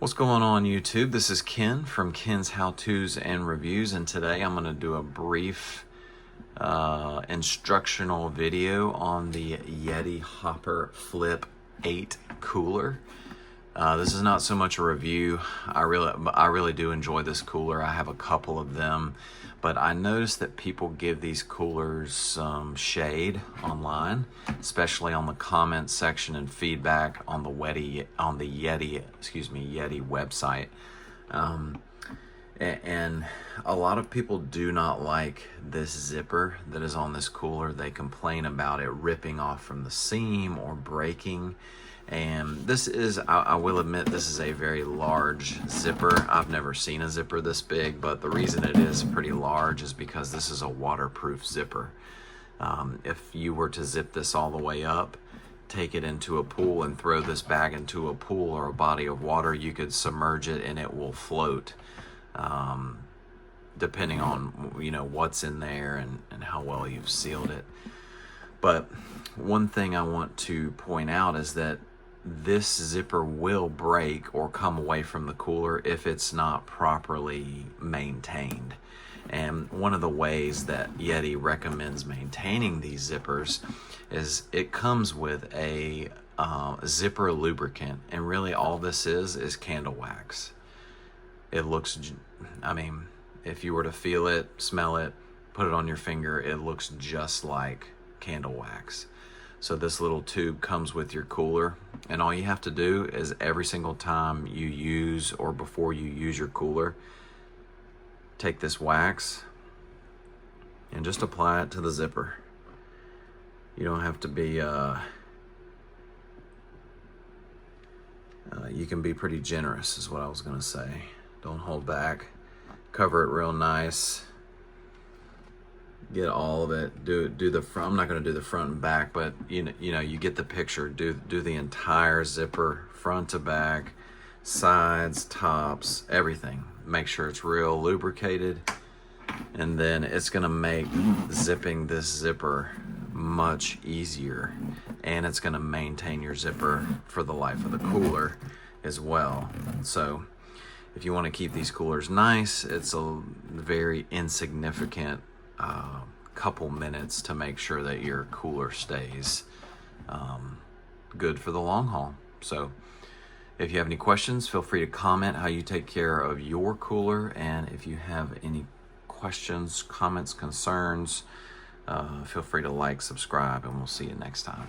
What's going on YouTube? This is Ken from Ken's How-Tos and Reviews, and today I'm going to do a brief instructional video on the Yeti Hopper Flip 8 cooler. This is not so much a review. I really do enjoy this cooler. I have a couple of them, but I noticed that people give these coolers some shade online, especially on the comment section and feedback on the Yeti website. And a lot of people do not like this zipper that is on this cooler. They complain about it ripping off from the seam or breaking. And this is, I will admit, this is a very large zipper. I've never seen a zipper this big, but the reason it is pretty large is because this is a waterproof zipper. If you were to zip this all the way up, take it into a pool and throw this bag into a pool or a body of water, you could submerge it and it will float, depending on what's in there and how well you've sealed it. But one thing I want to point out is that this zipper will break or come away from the cooler if it's not properly maintained. And one of the ways that Yeti recommends maintaining these zippers is it comes with a zipper lubricant, and really all this is candle wax. It looks, if you were to feel it, smell it, put it on your finger, it looks just like candle wax. So this little tube comes with your cooler, and all you have to do is every single time you use or before you use your cooler, take this wax and just apply it to the zipper. You don't have to be, you can be pretty generous is what I was gonna say. Don't hold back. Cover it real nice. Get all of it. Do the front. I'm not going to do the front and back, but you get the picture. Do the entire zipper, front to back, sides, tops, everything. Make sure it's real lubricated, and then it's going to make zipping this zipper much easier, and it's going to maintain your zipper for the life of the cooler as well. So if you want to keep these coolers nice, it's a very insignificant couple minutes to make sure that your cooler stays good for the long haul. So if you have any questions, feel free to comment how you take care of your cooler, and if you have any questions, comments, concerns, feel free to like, subscribe, and we'll see you next time.